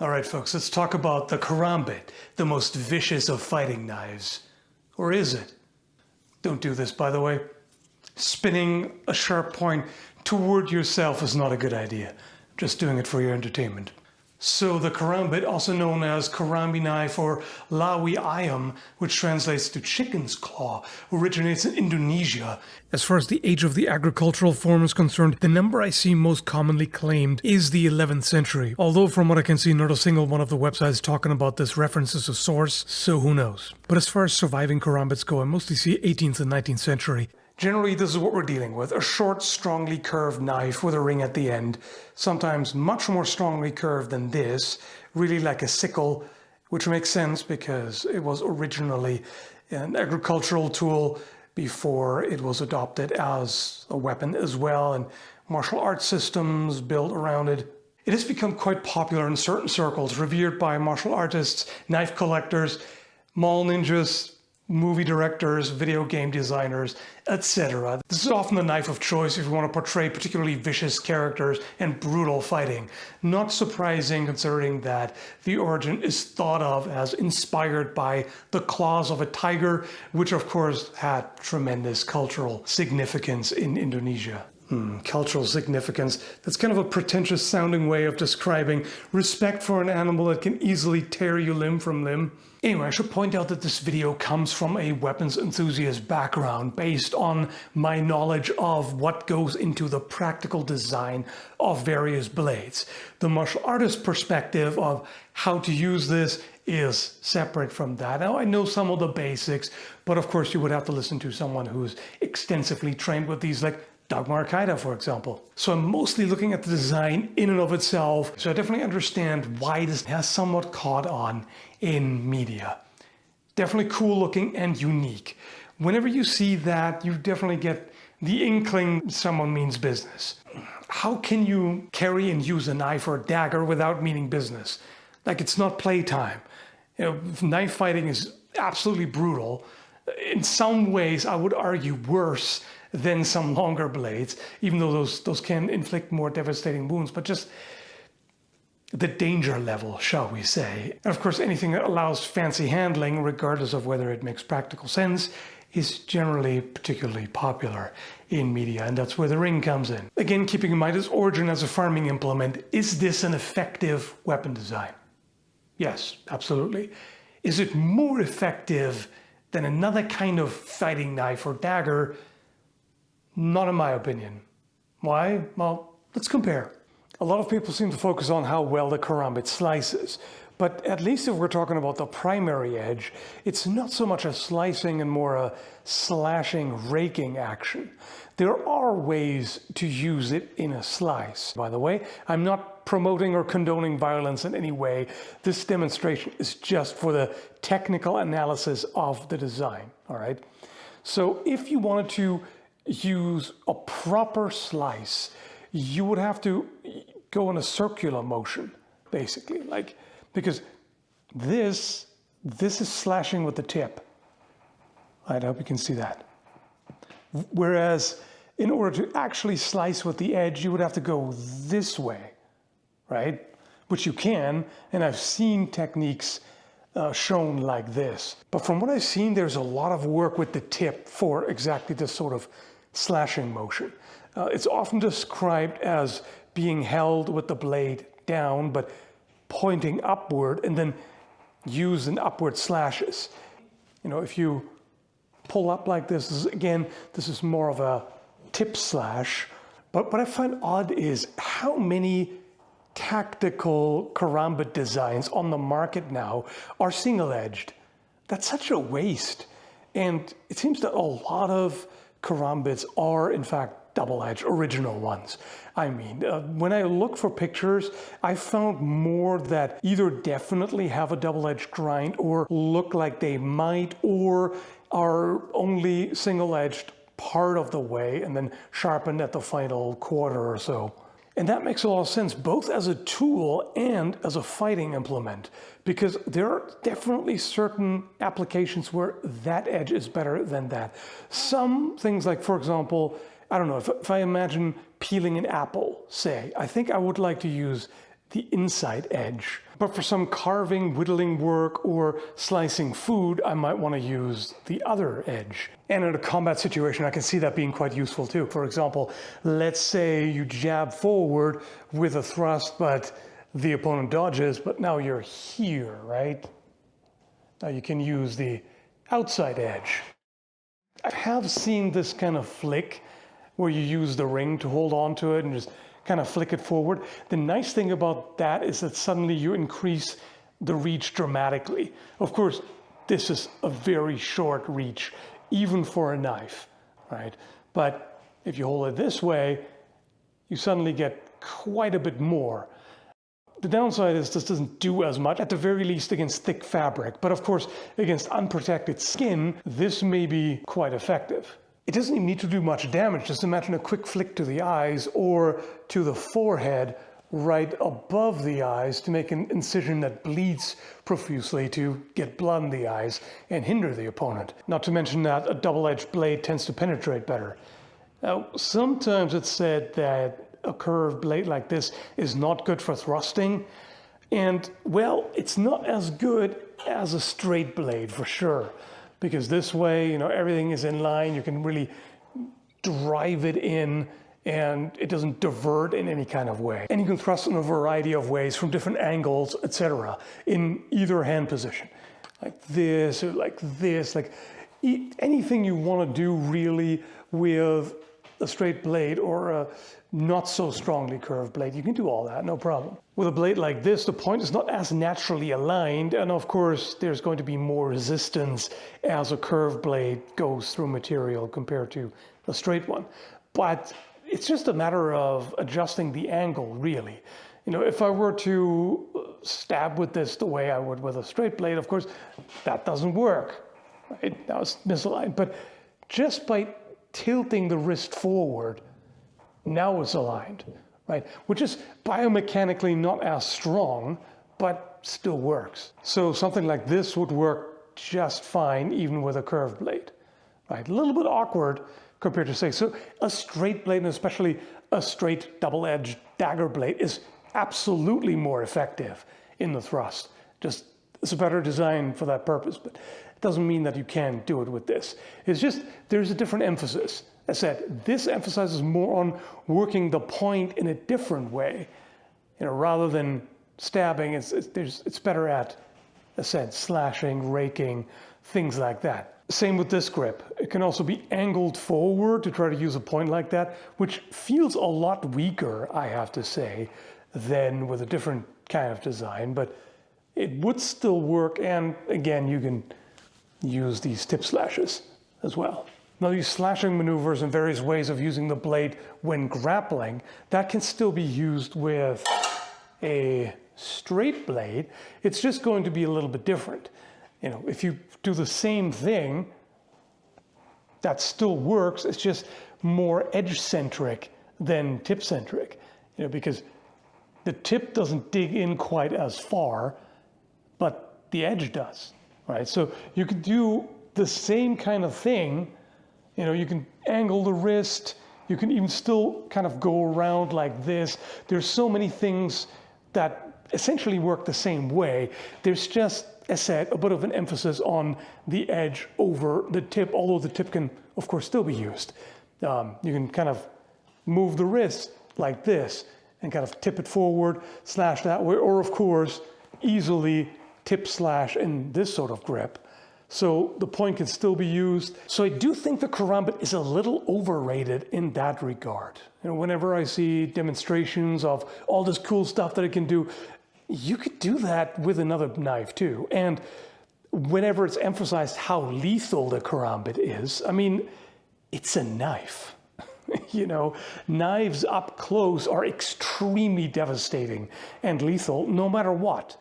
Alright folks, let's talk about the Karambit, the most vicious of fighting knives. Or is it? Don't do this, by the way. Spinning a sharp point toward yourself is not a good idea. Just doing it for your entertainment. So the Karambit, also known as Korambi knife or Lawi Ayam, which translates to chicken's claw, originates in Indonesia. As far as the age of the agricultural form is concerned, the number I see most commonly claimed is the 11th century. Although from what I can see, not a single one of the websites talking about this references a source, so who knows. But as far as surviving Karambits go, I mostly see 18th and 19th century. Generally, this is what we're dealing with. A short, strongly curved knife with a ring at the end. Sometimes much more strongly curved than this, really like a sickle, which makes sense because it was originally an agricultural tool before it was adopted as a weapon as well, and martial arts systems built around it. It has become quite popular in certain circles, revered by martial artists, knife collectors, mall ninjas, movie directors, video game designers, etc. This is often the knife of choice if you want to portray particularly vicious characters and brutal fighting. Not surprising considering that the origin is thought of as inspired by the claws of a tiger, which of course had tremendous cultural significance in Indonesia. Cultural significance. That's kind of a pretentious sounding way of describing respect for an animal that can easily tear you limb from limb. Anyway, I should point out that this video comes from a weapons enthusiast background based on my knowledge of what goes into the practical design of various blades. The martial artist perspective of how to use this is separate from that. Now, I know some of the basics, but of course you would have to listen to someone who's extensively trained with these, like Doug Marcaida, for example. So I'm mostly looking at the design in and of itself. So I definitely understand why this has somewhat caught on in media. Definitely cool looking and unique. Whenever you see that, you definitely get the inkling someone means business. How can you carry and use a knife or a dagger without meaning business? Like, it's not playtime. Knife fighting is absolutely brutal. In some ways, I would argue worse than some longer blades, even though those can inflict more devastating wounds, but just the danger level, shall we say. And of course, anything that allows fancy handling, regardless of whether it makes practical sense, is generally particularly popular in media, and that's where the ring comes in. Again, keeping in mind its origin as a farming implement, is this an effective weapon design? Yes, absolutely. Is it more effective than another kind of fighting knife or dagger? Not in my opinion. Why? Well, let's compare. A lot of people seem to focus on how well the Karambit slices, but at least if we're talking about the primary edge, it's not so much a slicing and more a slashing, raking action. There are ways to use it in a slice. By the way, I'm not promoting or condoning violence in any way. This demonstration is just for the technical analysis of the design, all right? So if you wanted to use a proper slice, you would have to go in a circular motion, basically, because this is slashing with the tip. I hope you can see that. Whereas in order to actually slice with the edge, you would have to go this way, right? Which you can, and I've seen techniques shown like this. But from what I've seen, there's a lot of work with the tip for exactly this sort of slashing motion. It's often described as being held with the blade down, but pointing upward and then use in upward slashes. If you pull up like this, this is more of a tip slash. But what I find odd is how many tactical Karambit designs on the market now are single-edged. That's such a waste. And it seems that a lot of Karambits are, in fact, double-edged, original ones. I mean, when I look for pictures, I found more that either definitely have a double-edged grind or look like they might, or are only single-edged part of the way and then sharpened at the final quarter or so. And that makes a lot of sense, both as a tool and as a fighting implement, because there are definitely certain applications where that edge is better than that. Some things like, for example, I don't know, if I imagine peeling an apple, say, I think I would like to use the inside edge. But for some carving, whittling work, or slicing food, I might want to use the other edge. And in a combat situation, I can see that being quite useful too. For example, let's say you jab forward with a thrust, but the opponent dodges, but now you're here, right? Now you can use the outside edge. I have seen this kind of flick where you use the ring to hold on to it and just kind of flick it forward. The nice thing about that is that suddenly you increase the reach dramatically. Of course, this is a very short reach, even for a knife, right? But if you hold it this way, you suddenly get quite a bit more. The downside is this doesn't do as much, at the very least against thick fabric. But of course, against unprotected skin, this may be quite effective. It doesn't even need to do much damage. Just imagine a quick flick to the eyes or to the forehead right above the eyes to make an incision that bleeds profusely to get blood in the eyes and hinder the opponent. Not to mention that a double-edged blade tends to penetrate better. Now, sometimes it's said that a curved blade like this is not good for thrusting. And, well, it's not as good as a straight blade for sure. Because this way, everything is in line. You can really drive it in and it doesn't divert in any kind of way. And you can thrust in a variety of ways from different angles, etc. in either hand position. Like this or like this, like anything you want to do really with a straight blade or a not so strongly curved blade. You can do all that, no problem. With a blade like this, the point is not as naturally aligned, and of course there's going to be more resistance as a curved blade goes through material compared to a straight one. But it's just a matter of adjusting the angle, really. If I were to stab with this the way I would with a straight blade, of course, that doesn't work. Right? Now it's misaligned. But just by tilting the wrist forward, now it's aligned, right? Which is biomechanically not as strong, but still works. So something like this would work just fine, even with a curved blade, right? A little bit awkward compared to, say, so a straight blade, and especially a straight double-edged dagger blade, is absolutely more effective in the thrust. Just, it's a better design for that purpose, but it doesn't mean that you can't do it with this. It's just, there's a different emphasis. As I said, this emphasizes more on working the point in a different way, rather than stabbing. It's better at, as I said, slashing, raking, things like that. Same with this grip. It can also be angled forward to try to use a point like that, which feels a lot weaker, I have to say, than with a different kind of design, but it would still work. And again, you can use these tip slashes as well. Now, these slashing maneuvers and various ways of using the blade when grappling, that can still be used with a straight blade. It's just going to be a little bit different. If you do the same thing, that still works. It's just more edge-centric than tip-centric, because the tip doesn't dig in quite as far, but the edge does, right? So you could do the same kind of thing. You can angle the wrist, you can even still kind of go around like this. There's so many things that essentially work the same way. There's just, as I said, a bit of an emphasis on the edge over the tip, although the tip can, of course, still be used. You can kind of move the wrist like this and kind of tip it forward, slash that way, or of course, easily tip slash in this sort of grip. So the point can still be used. So I do think the Karambit is a little overrated in that regard. Whenever I see demonstrations of all this cool stuff that it can do, you could do that with another knife too. And whenever it's emphasized how lethal the Karambit is, I mean, it's a knife. Knives up close are extremely devastating and lethal no matter what,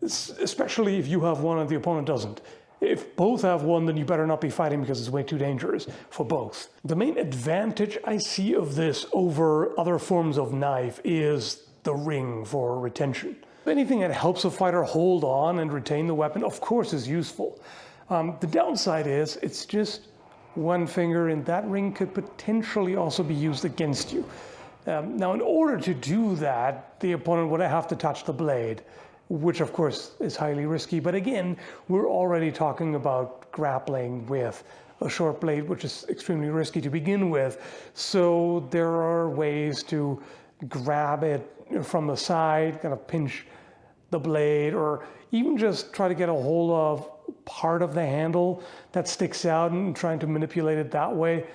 especially if you have one and the opponent doesn't. If both have one, then you better not be fighting because it's way too dangerous for both. The main advantage I see of this over other forms of knife is the ring for retention. Anything that helps a fighter hold on and retain the weapon, of course, is useful. The downside is it's just one finger, and that ring could potentially also be used against you. Now, in order to do that, the opponent would have to touch the blade, which of course is highly risky. But again, we're already talking about grappling with a short blade, which is extremely risky to begin with. So there are ways to grab it from the side, kind of pinch the blade, or even just try to get a hold of part of the handle that sticks out and trying to manipulate it that way.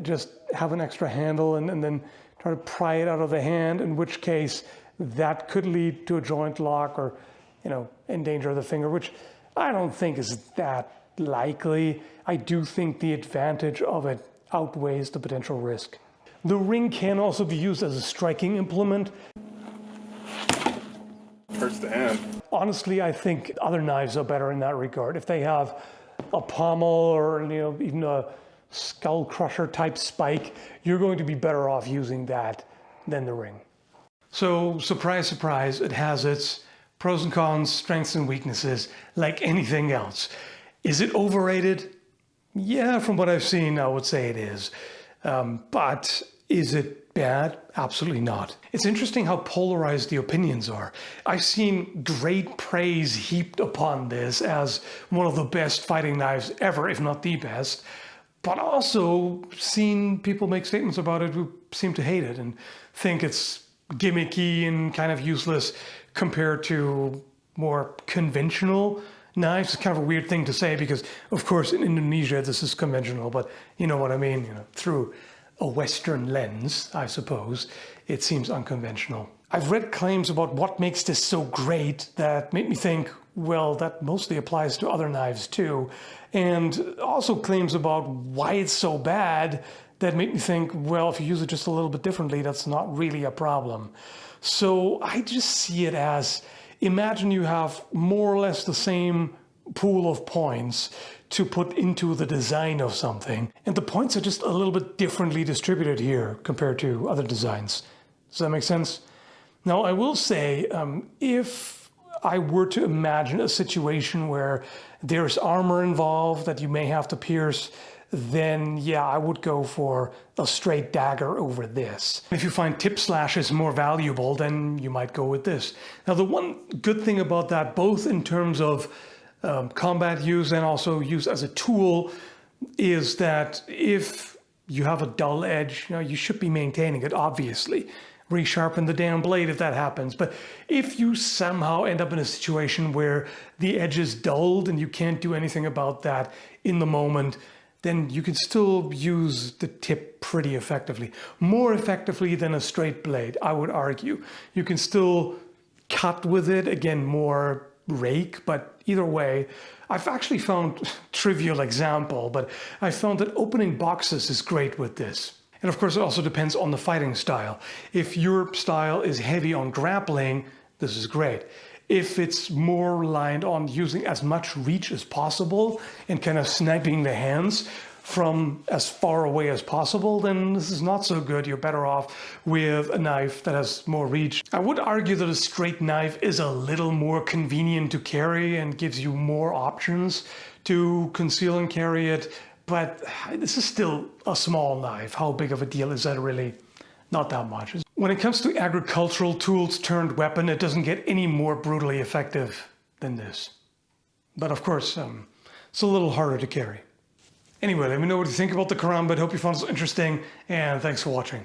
Just have an extra handle and then try to pry it out of the hand, in which case that could lead to a joint lock or, endanger the finger, which I don't think is that likely. I do think the advantage of it outweighs the potential risk. The ring can also be used as a striking implement. Hurts the hand. Honestly, I think other knives are better in that regard. If they have a pommel or even a skull crusher type spike, you're going to be better off using that than the ring. So, surprise, surprise, it has its pros and cons, strengths and weaknesses, like anything else. Is it overrated? Yeah, from what I've seen, I would say it is. But is it bad? Absolutely not. It's interesting how polarized the opinions are. I've seen great praise heaped upon this as one of the best fighting knives ever, if not the best. But also seen people make statements about it who seem to hate it and think it's gimmicky and kind of useless compared to more conventional knives. It's kind of a weird thing to say because, of course, in Indonesia this is conventional, but you know what I mean? Through a Western lens, I suppose, it seems unconventional. I've read claims about what makes this so great that made me think, well, that mostly applies to other knives too. And also claims about why it's so bad that made me think, well, if you use it just a little bit differently, that's not really a problem. So I just see it as, imagine you have more or less the same pool of points to put into the design of something. And the points are just a little bit differently distributed here compared to other designs. Does that make sense? Now, I will say, if I were to imagine a situation where there's armor involved that you may have to pierce, then yeah, I would go for a straight dagger over this. If you find tip slashes more valuable, then you might go with this. Now, the one good thing about that, both in terms of combat use and also use as a tool, is that if you have a dull edge, you should be maintaining it, obviously. Resharpen the damn blade if that happens. But if you somehow end up in a situation where the edge is dulled and you can't do anything about that in the moment, then you can still use the tip pretty effectively. More effectively than a straight blade, I would argue. You can still cut with it, again, more rake, but either way, I've actually found, trivial example, but I found that opening boxes is great with this. And of course, it also depends on the fighting style. If your style is heavy on grappling, this is great. If it's more reliant on using as much reach as possible and kind of sniping the hands from as far away as possible, then this is not so good. You're better off with a knife that has more reach. I would argue that a straight knife is a little more convenient to carry and gives you more options to conceal and carry it. But this is still a small knife. How big of a deal is that really? Not that much. When it comes to agricultural tools turned weapon, it doesn't get any more brutally effective than this. But of course, it's a little harder to carry. Anyway, let me know what you think about the Karambit. Hope you found this interesting, and thanks for watching.